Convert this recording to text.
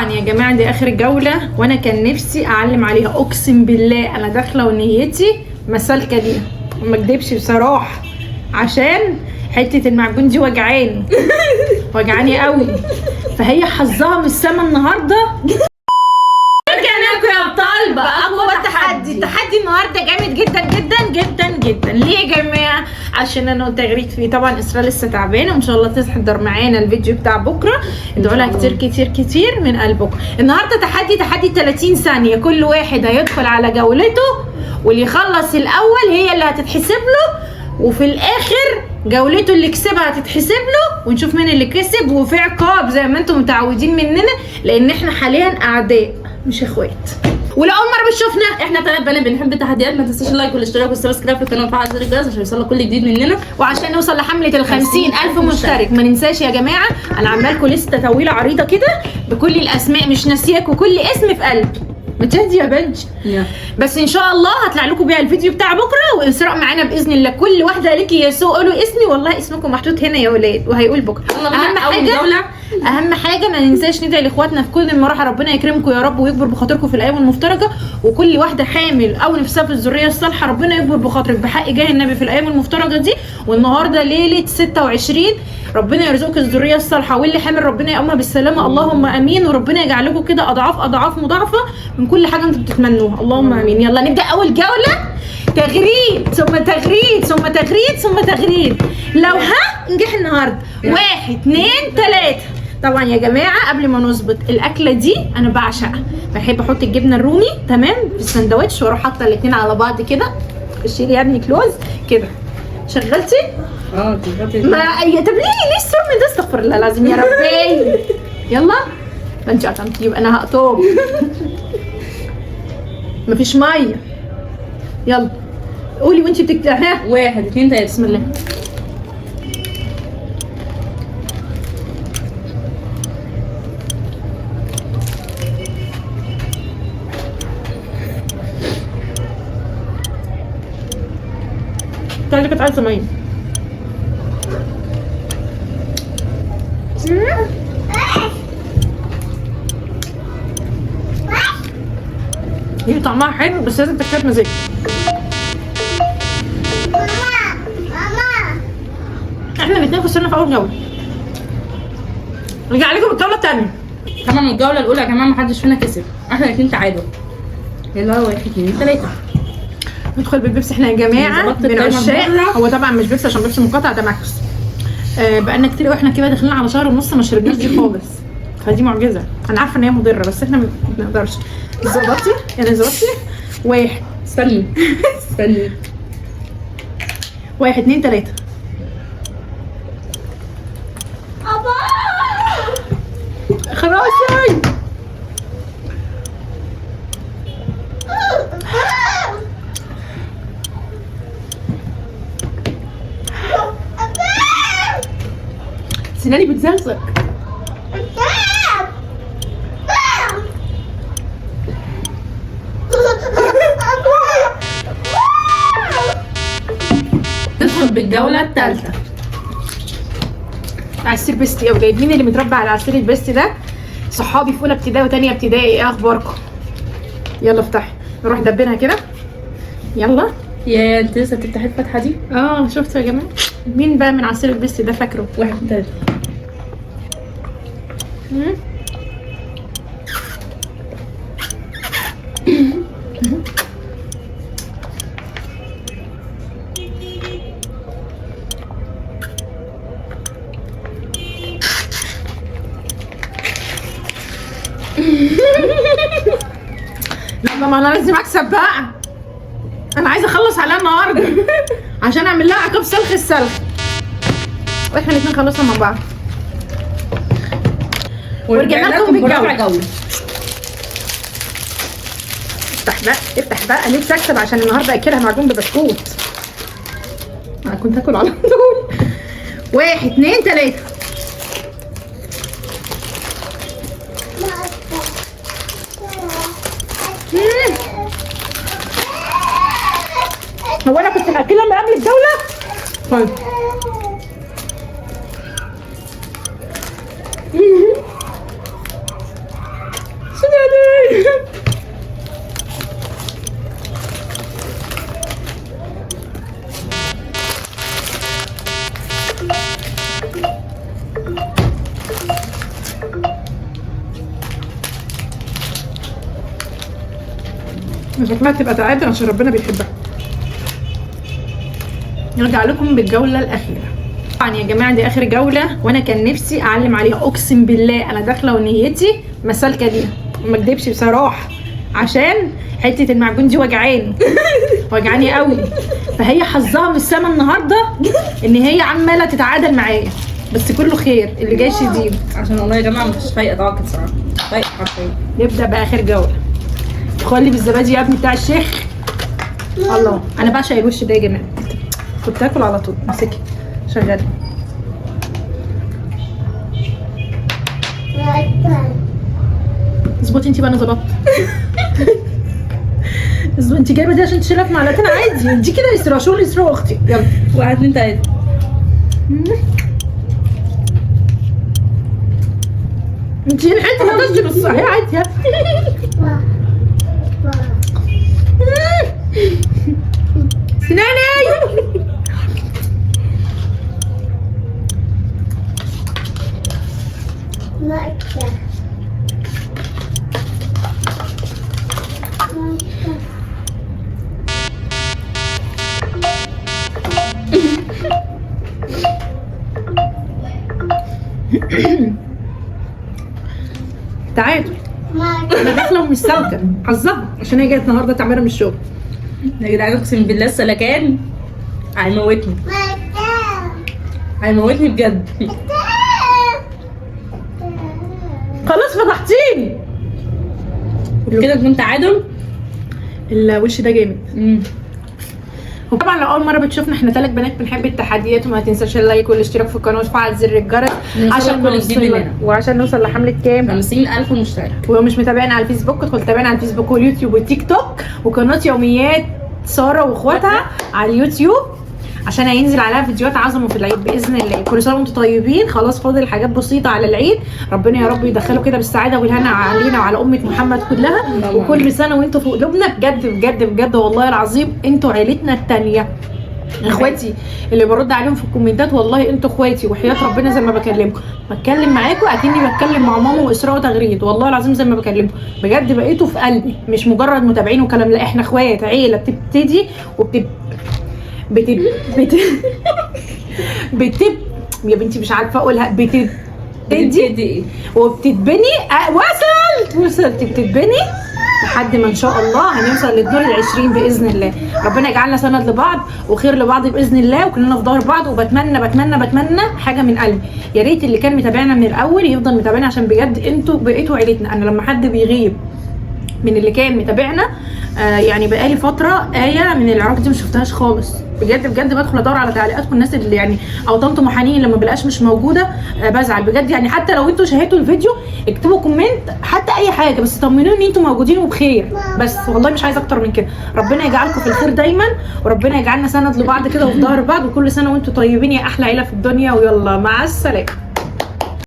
طبعا يا جماعه دي اخر جوله، وانا كان نفسي اعلم عليها، اقسم بالله انا داخله ونيتي مسالكه دي ما اكدبش بصراحه، عشان حته المعجون دي وجعاني قوي، فهي حظها من السما النهارده. رجعنا لكم يا ابطال باقوى تحدي. التحدي النهارده جامد جدا جدا جدا جدا. ليه يا جماعه؟ عشان انا وتغريد فيه. طبعا اسراء لسه تعبانه وان شاء الله تحضر معانا الفيديو بتاع بكره، ادعوا لها كتير كتير كتير من قلبكم. النهارده تحدي 30 ثانيه، كل واحد هيدخل على جولته واللي يخلص الاول هي اللي هتتحسب له، وفي الاخر جولته اللي كسبها هتتحسب له، ونشوف مين اللي كسب. وفي عقاب زي ما انتم متعودين مننا، لان احنا حاليا اعداء مش اخوات. ولو اول مره بتشوفنا، احنا 3 بنات بنحب التحديات. ما تنساش اللايك والاشتراك والسبسكرايب في القناه وتفعل زر الجرس عشان يوصلك كل جديد مننا، وعشان نوصل لحمله ال 50,000 مشترك. ما ننساش يا جماعه، انا عامله لكم لسته طويله عريضه كده بكل الاسماء، مش ناسياك، وكل اسم في قلب. بتهدي يا بنت. بس ان شاء الله هطلع لكم بيها الفيديو بتاع بكره، واسراء معانا باذن الله. كل واحده قالت لي يا سو قولوا اسمي، والله اسمكم محطوط هنا يا ولاد، وهيقول بكره. اهم حاجه ما ننساش ندعي لاخواتنا في كل المراحل، ربنا يكرمكم يا رب ويكبر بخاطركم في الايام المفترجه. وكل واحده حامل او نفسها في الذريه الصالحه، ربنا يكبر بخاطرك بحق جاه النبي في الايام المفترجه دي. والنهارده ليله 26، ربنا يرزقك الذريه الصالحه، واللي حامل ربنا يقومها بالسلامه، اللهم امين. وربنا يجعل لكم كده اضعاف اضعاف مضاعفه من كل حاجه انتم بتتمنوها، اللهم امين. يلا نبدا اول جوله، تغريد ثم تغريد ثم تغريد ثم تغريد. لو نجح النهارده 1 2 3. طبعا يا جماعه قبل ما نظبط الاكله دي، انا بعشقها، بحب احط الجبنه الرومي تمام في السندوتش، واروح حاطه الاثنين على بعض كده. خشي لي يا ابني كلوز كده. شغلتي؟ ما طب ليه السر من ده؟ استغفر الله العظيم يا ربي. يلا ما انت قطمتي، يبقى انا هقطم. مفيش ميه. يلا قولي وانت ها. 1 2 3. بسم الله. تعالي كنت عايزه ميه. هي طعمها حلو بس لازم تاكلها بمزاج. احنا الاثنين خسرنا في اول جوله. رجع لكم الجوله الثانيه. طبعا الجوله الاولى يا جماعه ما حدش فينا كسب، احنا الاثنين تعادل. يلا 1 2 3. ندخل بالبيبسي احنا يا جماعه من عشاق. هو طبعا مش بيبسي عشان بيبسي مقاطعه، ده ماكس. بقالنا كتير واحنا كده داخلين على شهر ونص ما شربناش دي خالص، فدي معجزه. انا عارفه ان هي مضره بس احنا ما بنقدرش. ظبطتي يعني ظبطتي. 1 استني 1 2 3. خلاص سناني بتزغزغ. ندخل بالجوله الثالثه. عصير بيستي، او جايبين اللي متربى على عصير البيستي ده. صحابي في اولى ابتدائي وثانيه ابتدائي، ايه اخباركم؟ يلا افتحي نروح دبنها كده. يلا. يا انت لسه بتفتحي الفتحه دي؟ شفتوا يا جماعه؟ مين بقى من عصير البيستي ده فاكره؟ 1 2 3. لا ما انا لازم اكسب بقى، انا عايزه اخلص عليها النهارده عشان اعمل لها عقاب سلخ السلخ، واحنا الاثنين خلصنا مع بعض. ورجعنا لكم بالجوله. افتح بقى نفسي اكسب عشان النهارده اكلها معجون ببسكوت. انا كنت هاكل على طول. 1 2 3. هو انا كنت مأكلها من قبل الجوله؟ طيب شكلها تبقى تعادل عشان ربنا بيحبها. نرجع لكم بالجوله الاخيره. طبعا يا جماعه دي اخر جوله، وانا كان نفسي اعلم عليها، اقسم بالله انا داخله ونيتي مسالكه دي ما اكدبش بصراحه، عشان حته المعجون دي وجعاني قوي. فهي حظها من السما النهارده ان هي عماله تتعادل معايا، بس كله خير، اللي جاي شديد. عشان والله يا جماعه مش فايقه طاقه صراحه، فايقه حرفيا. نبدا باخر جوله. خلي بالزبادي يا ابني بتاع الشيخ. الله، انا بعشق الوش ده يا جماعه، كنت اكل على طول. امسكي شغالة. اظبطي انتي بقى، انا ظبطت. اظبطي انتي جايبه دي عشان تشيلها في معلقتين عادي، دي كده يسرا شغل يسرا اختي. يلا 1 2 3. انتي الحته ما تدش بالصحيح عادي. سناني تعالوا. انا داخله ومش سالكه، حظها عشان هي جايه النهارده تعبانه من الشغل. يا جدعان اقسم بالله السلكان هيموتني، هيموتني بجد. خلاص فتحتيني كده كنت تعادل. الوش ده جامد. وطبعا لو اول مره بتشوفنا، احنا 3 بنات بنحب التحديات، وما تنساش اللايك والاشتراك في القناه وتفعل زر الجرس عشان نوصل لحمله كام 50,000 مشترك. ولو مش متابعنا على الفيسبوك ادخل تابعنا على الفيسبوك واليوتيوب والتيك توك، وقناه يوميات ساره واخواتها على اليوتيوب عشان هينزل عليها فيديوهات عظمه في العيد باذن الله. كل سنه وانتم طيبين، خلاص فاضل حاجات بسيطه على العيد، ربنا يا رب يدخله كده بالسعاده والهنا علينا وعلى امه محمد كلها. وكل سنه وانتم في قلوبنا بجد بجد بجد والله العظيم، انتوا عيلتنا الثانيه. اخواتي اللي برد عليهم في الكومنتات، والله انتوا اخواتي وحياه ربنا زي ما بكلمكم، بتكلم معاكم اكني بتكلم مع ماما واسراء وتغريد، والله العظيم زي ما بكلمكم بجد، بقيتوا في قلبي، مش مجرد متابعين وكلام، لا احنا اخوات، عيله بتبتدي يا بنتي مش عارفه اقولها، بتبتدي وبتتبني. وصلت بتتبني لحد ما ان شاء الله هنوصل للدور ال20 باذن الله. ربنا يجعلنا سند لبعض وخير لبعض باذن الله، وكلنا في ظهر بعض. وبتمنى حاجه من قلبي، يا ريت اللي كان متابعنا من الاول يفضل متابعنا، عشان بجد انتوا بقيتوا عيلتنا. انا لما حد بيغيب من اللي كان متابعنا، يعني بقالي فتره ايه من العراق دي ما شفتهاش خالص، بجد بجد بدخل ادور على تعليقاتكم، الناس اللي يعني او طنط محانين لما بلاقاش مش موجوده بزعل بجد. يعني حتى لو انتوا شاهدتوا الفيديو اكتبوا كومنت، حتى اي حاجه، بس طمنوني ان انتوا موجودين وبخير، بس والله مش عايزه اكتر من كده. ربنا يجعلكم في الخير دايما، وربنا يجعلنا سند لبعض كده وفي ظهر بعض، وكل سنه وانتوا طيبين يا احلى عيله في الدنيا. ويلا مع السلامه.